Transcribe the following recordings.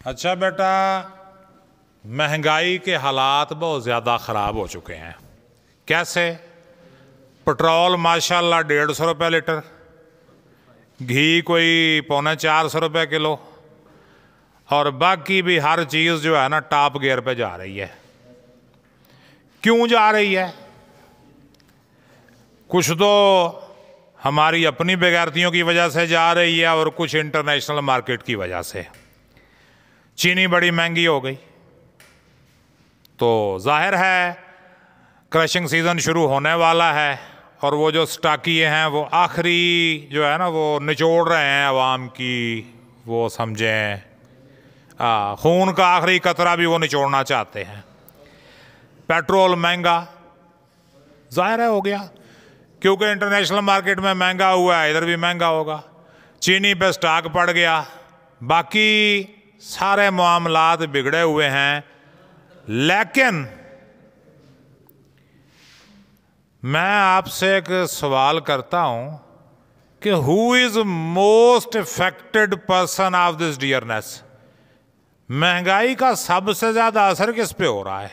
अच्छा बेटा, महंगाई के हालात बहुत ज़्यादा ख़राब हो चुके हैं। कैसे? पेट्रोल माशाल्लाह 150 रुपये लीटर, घी कोई 3.25 रुपये किलो, और बाकी भी हर चीज़ जो है ना टॉप गियर पे जा रही है। क्यों जा रही है? कुछ तो हमारी अपनी बेगैरतियों की वजह से जा रही है और कुछ इंटरनेशनल मार्केट की वजह से। चीनी बड़ी महंगी हो गई, तो जाहिर है क्रशिंग सीज़न शुरू होने वाला है और वो जो स्टाकिये हैं वो आखिरी जो है ना वो निचोड़ रहे हैं अवाम की, वो समझें खून का आखिरी कतरा भी वो निचोड़ना चाहते हैं। पेट्रोल महंगा जाहिर है हो गया, क्योंकि इंटरनेशनल मार्केट में महंगा हुआ है, इधर भी महंगा होगा। चीनी पे स्टॉक पड़ गया, बाकी सारे मामलात बिगड़े हुए हैं। लेकिन मैं आपसे एक सवाल करता हूं कि who is most affected person of this dearness? महंगाई का सबसे ज्यादा असर किस पे हो रहा है?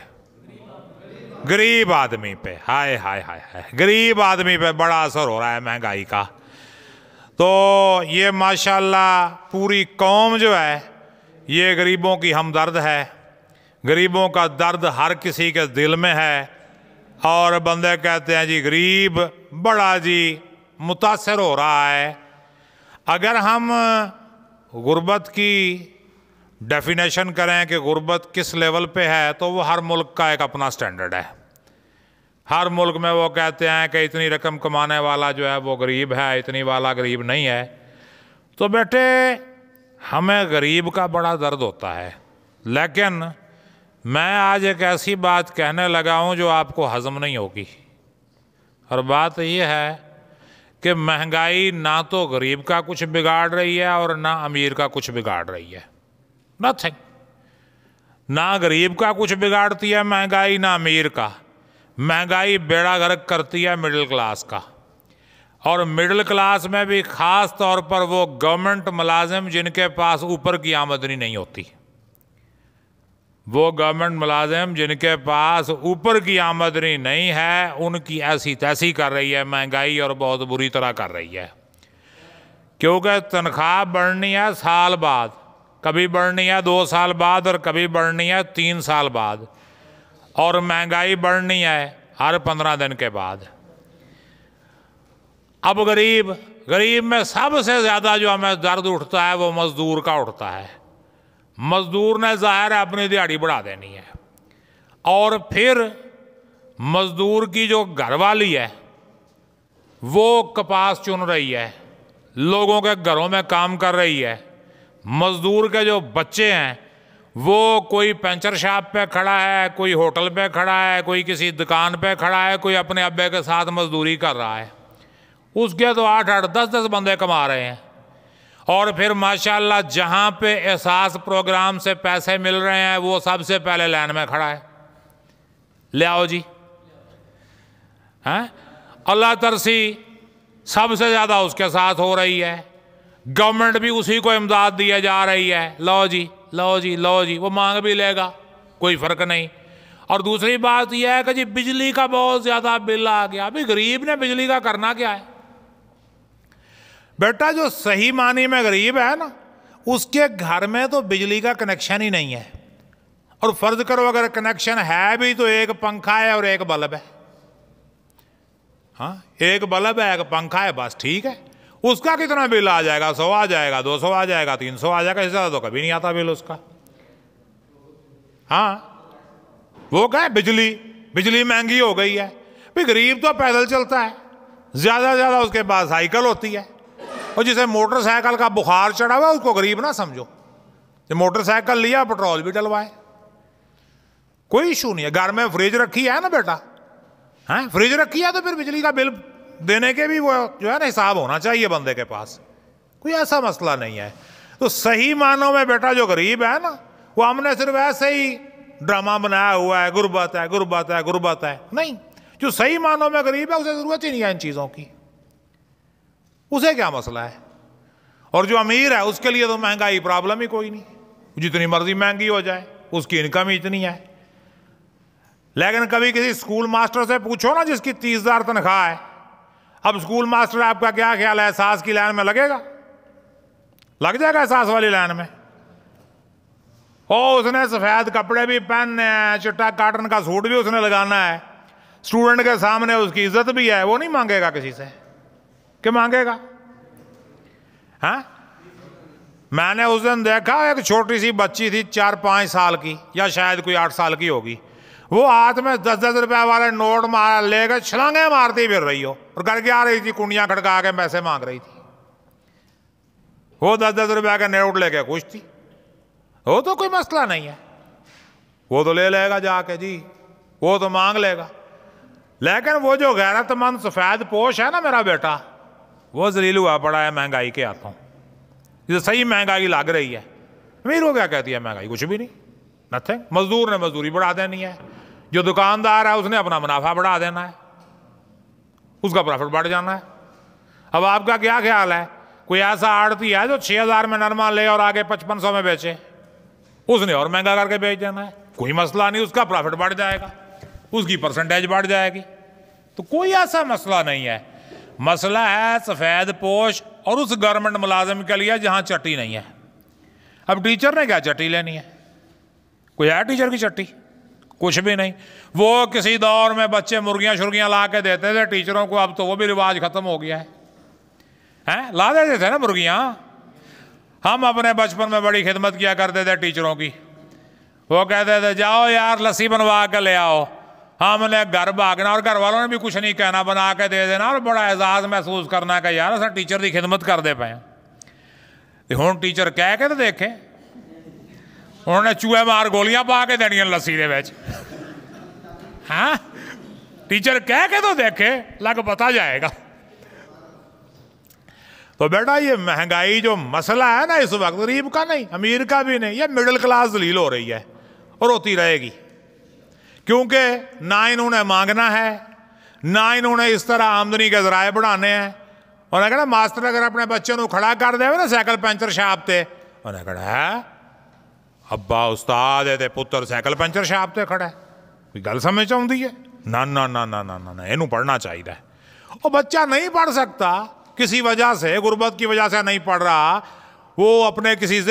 गरीब आदमी पे। हाय हाय हाय हाय, गरीब आदमी पे बड़ा असर हो रहा है महंगाई का। तो ये माशाल्लाह पूरी कौम जो है ये गरीबों की हमदर्द है। गरीबों का दर्द हर किसी के दिल में है और बंदे कहते हैं जी गरीब बड़ा जी मुतासर हो रहा है। अगर हम गुर्बत की डेफिनेशन करें कि गुर्बत किस लेवल पे है, तो वो हर मुल्क का एक अपना स्टैंडर्ड है। हर मुल्क में वो कहते हैं कि इतनी रकम कमाने वाला जो है वो गरीब है, इतनी वाला गरीब नहीं है। तो बेटे हमें गरीब का बड़ा दर्द होता है, लेकिन मैं आज एक ऐसी बात कहने लगा हूँ जो आपको हजम नहीं होगी। और बात ये है कि महंगाई ना तो गरीब का कुछ बिगाड़ रही है और ना अमीर का कुछ बिगाड़ रही है। नथिंग। ना गरीब का कुछ बिगाड़ती है महंगाई, ना अमीर का। महंगाई बेड़ा गर्क करती है मिडिल क्लास का, और मिडिल क्लास में भी ख़ास तौर पर वो गवर्नमेंट मुलाजिम जिनके पास ऊपर की आमदनी नहीं होती। वो गवर्नमेंट मुलाजिम जिनके पास ऊपर की आमदनी नहीं है, उनकी ऐसी तैसी कर रही है महंगाई, और बहुत बुरी तरह कर रही है। क्योंकि तनख्वाह बढ़नी है साल बाद, कभी बढ़नी है 2 साल बाद, और कभी बढ़नी है 3 साल बाद, और महंगाई बढ़नी है हर 15 दिन के बाद। अब गरीब में सबसे ज़्यादा जो हमें दर्द उठता है वो मज़दूर का उठता है। मज़दूर ने ज़ाहिर है अपनी दिहाड़ी बढ़ा देनी है, और फिर मज़दूर की जो घरवाली है वो कपास चुन रही है, लोगों के घरों में काम कर रही है। मज़दूर के जो बच्चे हैं वो कोई पंचर शॉप पे खड़ा है, कोई होटल पे खड़ा है, कोई किसी दुकान पे खड़ा है, कोई अपने अब्बे के साथ मजदूरी कर रहा है। उसके तो 8-8, 10-10 बंदे कमा रहे हैं। और फिर माशाल्लाह जहाँ पे एहसास प्रोग्राम से पैसे मिल रहे हैं वो सबसे पहले लाइन में खड़ा है, ले आओ जी। हैं? अल्लाह तरसी सबसे ज़्यादा उसके साथ हो रही है। गवर्नमेंट भी उसी को इमदाद दिया जा रही है, लो जी लो जी लो जी। वो मांग भी लेगा, कोई फ़र्क नहीं। और दूसरी बात यह है कि जी बिजली का बहुत ज़्यादा बिल आ गया। अभी गरीब ने बिजली का करना क्या है? बेटा जो सही मानी में गरीब है ना, उसके घर में तो बिजली का कनेक्शन ही नहीं है। और फर्ज करो अगर कनेक्शन है भी तो एक पंखा है और एक बल्ब है। हाँ, एक बल्ब है, एक पंखा है, बस ठीक है। उसका कितना बिल आ जाएगा? 100 आ जाएगा, 200 आ जाएगा, 300 आ जाएगा, इससे ज़्यादा तो कभी नहीं आता बिल उसका। हाँ, वो क्या है, बिजली महंगी हो गई है। भाई गरीब तो पैदल चलता है, ज़्यादा से ज़्यादा उसके पास साइकिल होती है। और जिसे मोटरसाइकिल का बुखार चढ़ा हुआ उसको गरीब ना समझो। जो मोटरसाइकिल लिया पेट्रोल भी डलवाए, कोई इशू नहीं है। घर में फ्रिज रखी है ना बेटा, हैं, फ्रिज रखी है तो फिर बिजली का बिल देने के भी वो जो है ना हिसाब होना चाहिए बंदे के पास। कोई ऐसा मसला नहीं है। तो सही मानों में बेटा जो गरीब है ना, वो हमने सिर्फ ऐसे ही ड्रामा बनाया हुआ है, गुर्बत है गुर्बत है गुर्बत है। नहीं, जो सही मानों में गरीब है उसे जरूरत ही नहीं है इन चीज़ों की, उसे क्या मसला है। और जो अमीर है उसके लिए तो महंगाई प्रॉब्लम ही कोई नहीं। जितनी मर्जी महंगी हो जाए, उसकी इनकम ही इतनी है। लेकिन कभी किसी स्कूल मास्टर से पूछो ना जिसकी 30,000 तनख्वाह है, अब स्कूल मास्टर आपका क्या ख्याल है, एहसास की लाइन में लगेगा? लग जाएगा एहसास वाली लाइन में? ओ उसने सफेद कपड़े भी पहनने हैं, चिट्टा कॉटन का सूट भी उसने लगाना है, स्टूडेंट के सामने उसकी इज्जत भी है, वो नहीं मांगेगा किसी से? कि मांगेगा? हाँ, मैंने उस दिन देखा एक छोटी सी बच्ची थी 4-5 साल की, या शायद कोई 8 साल की होगी, वो हाथ में 10-10 रुपए वाले नोट मार लेकर छलांगे मारती फिर रही हो और करके आ रही थी, कुंडियां खड़का के पैसे मांग रही थी। वो 10-10 रुपए के नोट लेके खुश थी, वो तो कोई मसला नहीं है, वो तो ले लेगा जाके जी, वो तो मांग लेगा। लेकिन वो जो गैरतमंद सफेद पोश है ना मेरा बेटा, वो जलील हुआ पड़ा है महंगाई के हाथों। ये सही महंगाई लग रही है। अमीर को क्या कहती है महंगाई? कुछ भी नहीं, नथिंग। मजदूर ने मजदूरी बढ़ा देनी है, जो दुकानदार है उसने अपना मुनाफा बढ़ा देना है, उसका प्रॉफिट बढ़ जाना है। अब आपका क्या ख्याल है, कोई ऐसा आड़ती है जो 6,000 में नरमा ले और आगे 5500 में बेचे, उसने और महंगा करके बेच देना है, कोई मसला नहीं, उसका प्रॉफिट बढ़ जाएगा, उसकी परसेंटेज बढ़ जाएगी। तो कोई ऐसा मसला नहीं है। मसला है सफेद पोश और उस गवर्नमेंट मुलाजिम के लिए जहां चट्टी नहीं है। अब टीचर ने क्या चट्टी लेनी है? कोई है टीचर की चट्टी? कुछ भी नहीं। वो किसी दौर में बच्चे मुर्गियां शुर्गियां ला के देते थे टीचरों को, अब तो वो भी रिवाज खत्म हो गया है। हैं, ला देते थे ना मुर्गियां। हम अपने बचपन में बड़ी खिदमत किया करते थे टीचरों की। वो कहते थे जाओ यार लस्सी बनवा के ले आओ, हमने घर भागना और घर वालों ने भी कुछ नहीं कहना, बना के दे देना और बड़ा एजाज महसूस करना कि यार अस टीचर की खिदमत करते पे। हुण टीचर कह के तो देखे, उन्होंने चूहे मार गोलियां पा के देनियां लस्सी दे विच। हाँ, टीचर कह के तो देखे, लग पता जाएगा। तो बेटा ये महंगाई जो मसला है ना इस वक्त, गरीब का नहीं, अमीर का भी नहीं, ये मिडिल क्लास जलील हो रही है और होती रहेगी। क्योंकि ना इन्होंने मांगना है, ना इन्होंने इस तरह आमदनी के जराए बढ़ाने हैं। उन्हें कहना मास्टर अगर अपने बच्चे को खड़ा कर दे ना साइकिल पैंचर छापते, उन्हें कहना है अब्बा उस्ताद है पुत्र साइकिल पैंचर छापते खड़ा है, कोई गल समझ आती है? ना ना ना ना ना ना, इनू पढ़ना चाहिए। और बच्चा नहीं पढ़ सकता किसी वजह से, गुर्बत की वजह से नहीं पढ़ रहा, वो अपने किसी